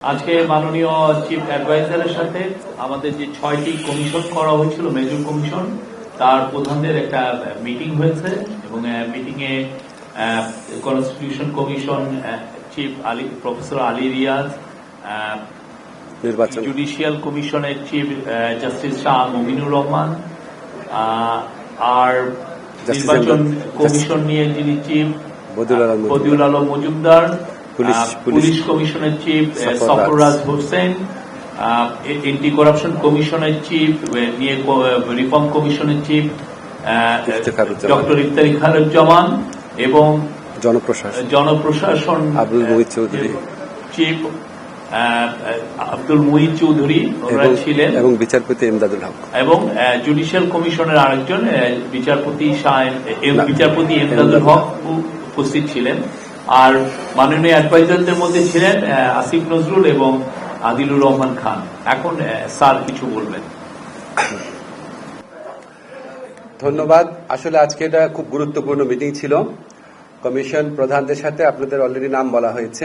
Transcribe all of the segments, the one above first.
আজকে মাননীয় চিফ অ্যাডভাইজারের সাথে আমাদের যে 6টি কমিশন করা হয়েছিল, মেজর কমিশন, তার প্রধানদের একটা মিটিং হয়েছে এবং মিটিং এ constitution commission chief professor Ali Riaz, judicial কমিশনের চিফ জাস্টিস শাহ মুমিনুর রহমান, আর নির্বাচন কমিশন নিয়ে যিনি চিফ বদিউল আলম মজুমদার, পুলিশ কমিশনের chief Sarfaraz Hossain, anti corruption কমিশনের চিফ নিয়ে রিফর্ম কমিশনের চিফ ডক্টর ইফতেখারুজ্জামান এবং জনপ্রশাসন চিফ আব্দুল মুহিত চৌধুরী ছিলেন এবং বিচারপতি এমদাদুল হক এবং জুডিশিয়াল কমিশনের আরেকজন বিচারপতি এমদাদুল হক উপস্থিত ছিলেন। আর মাননীয় অ্যাডভাইজারদের মধ্যে ছিলেন আসিফ নজরুল এবং আদিলুর রহমান খান। এখন স্যার কিছু বলবেন। ধন্যবাদ। আসলে আজকে এটা খুব গুরুত্বপূর্ণ মিটিং ছিল। কমিশন প্রধানদের সাথে আপনাদের অলরেডি নাম বলা হয়েছে,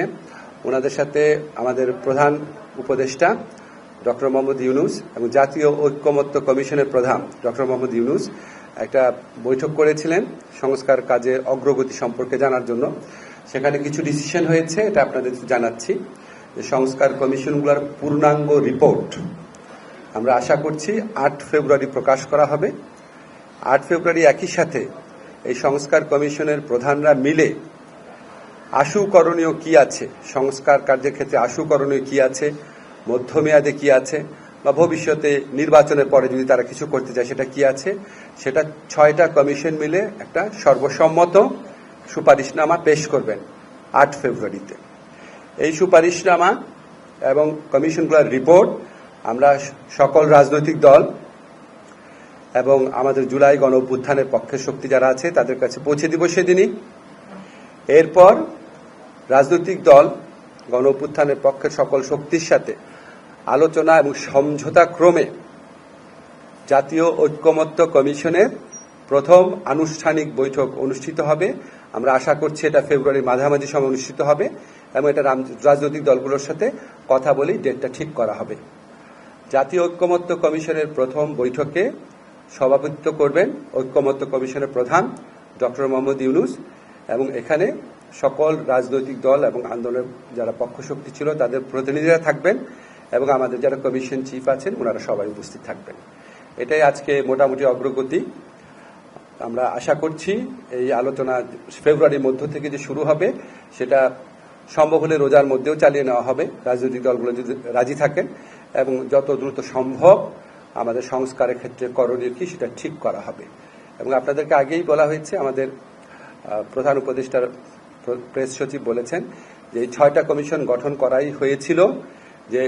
ওনাদের সাথে আমাদের প্রধান উপদেষ্টা ডক্টর মোহাম্মদ ইউনুস এবং জাতীয় ঐক্যমত্য কমিশনের প্রধান ডক্টর মোহাম্মদ ইউনুস একটা বৈঠক করেছিলেন সংস্কার কাজের অগ্রগতি সম্পর্কে জানার জন্য। সেখানে কিছু ডিসিশন হয়েছে, এটা আপনাদের জানাচ্ছি। যে সংস্কার কমিশনগুলোর পূর্ণাঙ্গ রিপোর্ট আমরা আশা করছি 8 ফেব্রুয়ারি প্রকাশ করা হবে। 8 ফেব্রুয়ারি একই সাথে এই সংস্কার কমিশনের প্রধানরা মিলে আশু করণীয় কি আছে, সংস্কার কার্যের ক্ষেত্রে আশু করণীয় কি আছে, মধ্যমেয়াদে কি আছে, বা ভবিষ্যতে নির্বাচনের পরে যদি তারা কিছু করতে চায় সেটা কি আছে, সেটা 6টা কমিশন মিলে একটা সর্বসম্মত সুপারিশনামা পেশ করবেন 8 ফেব্রুয়ারিতে। এই সুপারিশনামা এবং কমিশনগুলোর রিপোর্ট আমরা সকল রাজনৈতিক দল এবং আমাদের জুলাই গণ অভ্যুত্থানের পক্ষের শক্তি যারা আছে তাদের কাছে পৌঁছে দিব সেদিনই। এরপর রাজনৈতিক দল গণ অভ্যুত্থানের পক্ষের সকল শক্তির সাথে আলোচনা এবং সমঝোতা ক্রমে জাতীয় ঐক্যমত্য কমিশনের প্রথম আনুষ্ঠানিক বৈঠক অনুষ্ঠিত হবে। আমরা আশা করছি এটা ফেব্রুয়ারির মাঝামাঝি সময় অনুষ্ঠিত হবে এবং এটা রাজনৈতিক দলগুলোর সাথে কথা বলেই ডেটটা ঠিক করা হবে। জাতীয় ঐক্যমত্য কমিশনের প্রথম বৈঠকে সভাপতিত্ব করবেন ঐক্যমত্য কমিশনের প্রধান ডক্টর মোহাম্মদ ইউনুস এবং এখানে সকল রাজনৈতিক দল এবং আন্দোলনের যারা পক্ষশক্তি ছিল তাদের প্রতিনিধিরা থাকবেন এবং আমাদের যারা কমিশন চিফ আছেন ওনারা সবাই উপস্থিত থাকবেন। এটাই আজকে মোটামুটি অগ্রগতি। আমরা আশা করছি এই আলোচনা ফেব্রুয়ারির মধ্য থেকে যে শুরু হবে সেটা সম্ভব হলে রোজার মধ্যেও চালিয়ে নেওয়া হবে, রাজনৈতিক দলগুলো যদি রাজি থাকেন, এবং যত দ্রুত সম্ভব আমাদের সংস্কারের ক্ষেত্রে করণীয় কি সেটা ঠিক করা হবে। এবং আপনাদেরকে আগেই বলা হয়েছে, আমাদের প্রধান উপদেষ্টার প্রেস সচিব বলেছেন যে এই 6টা কমিশন গঠন করাই হয়েছিল যে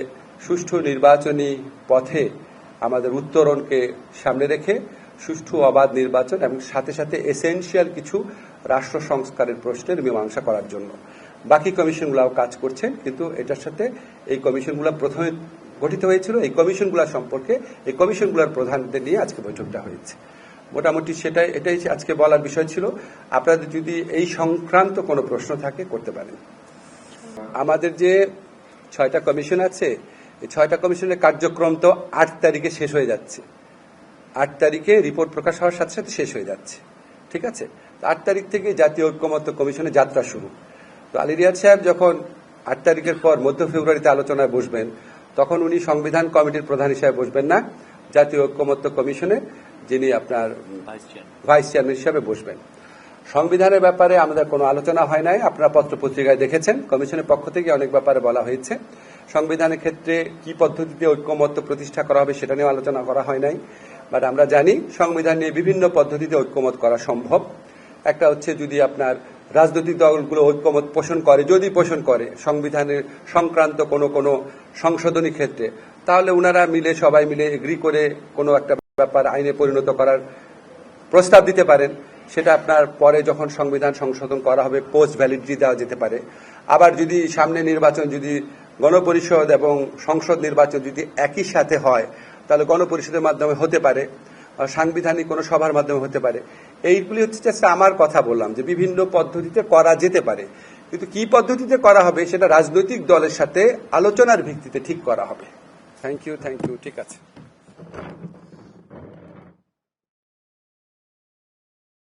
সুষ্ঠু নির্বাচনী পথে আমাদের উত্তরণকে সামনে রেখে সুষ্ঠু অবাধ নির্বাচন এবং সাথে সাথে এসেনশিয়াল কিছু রাষ্ট্র সংস্কারের প্রশ্নের মীমাংসা করার জন্য। বাকি কমিশনগুলোও কাজ করছেন, কিন্তু এটার সাথে এই কমিশনগুলো প্রথমে গঠিত হয়েছিল। এই কমিশনগুলো সম্পর্কে এই কমিশনগুলোর প্রধানদের নিয়ে আজকে বৈঠকটা হয়েছে। মোটামুটি এটাই আজকে বলার বিষয় ছিল। আপনাদের যদি এই সংক্রান্ত কোনো প্রশ্ন থাকে করতে পারেন। আমাদের যে 6টা কমিশন আছে, এই 6টা কমিশনের কার্যক্রম তো 8 তারিখে শেষ হয়ে যাচ্ছে। 8 তারিখে রিপোর্ট প্রকাশ হওয়ার সাথে সাথে শেষ হয়ে যাচ্ছে, ঠিক আছে। 8 তারিখ থেকে জাতীয় ঐক্যমত্য কমিশনের যাত্রা শুরু। তো আলী রিয়াজ সাহেব যখন 8 তারিখের পর মধ্য ফেব্রুয়ারিতে আলোচনায় বসবেন, তখন উনি সংবিধান কমিটির প্রধান হিসেবে বসবেন না, জাতীয় ঐক্যমত্য কমিশনের যিনি আপনার ভাইস চেয়ারম্যান হিসেবে বসবেন। সংবিধানের ব্যাপারে আমাদের কোনো আলোচনা হয় নাই, আপনারা পত্র পত্রিকায় দেখেছেন। কমিশনের পক্ষ থেকে অনেক ব্যাপারে বলা হয়েছে। সংবিধানের ক্ষেত্রে কি পদ্ধতিতে ঐক্যমত্য প্রতিষ্ঠা করা হবে সেটা নিয়ে আলোচনা করা হয় নাই। বাট আমরা জানি সংবিধান নিয়ে বিভিন্ন পদ্ধতিতে ঐক্যমত করা সম্ভব। একটা হচ্ছে যদি আপনার রাজনৈতিক দলগুলো ঐক্যমত পোষণ করে, যদি পোষণ করে সংবিধানের সংক্রান্ত কোনো সংশোধনী ক্ষেত্রে, তাহলে ওনারা মিলে সবাই মিলে এগ্রি করে কোনো একটা ব্যাপার আইনে পরিণত করার প্রস্তাব দিতে পারেন। সেটা আপনার পরে যখন সংবিধান সংশোধন করা হবে পোস্ট ভ্যালিডিটি দেওয়া যেতে পারে। আবার যদি সামনে নির্বাচন যদি গণপরিষদ এবং সংসদ নির্বাচন যদি একই সাথে হয়, তাহলে গণপরিষদের মাধ্যমে হতে পারে, সাংবিধানিক কোনো সভার মাধ্যমে হতে পারে। এইগুলি হচ্ছে আমার কথা বললাম যে বিভিন্ন পদ্ধতিতে করা যেতে পারে, কিন্তু কি পদ্ধতিতে করা হবে সেটা রাজনৈতিক দলের সাথে আলোচনার ভিত্তিতে ঠিক করা হবে। থ্যাংক ইউ, ঠিক আছে।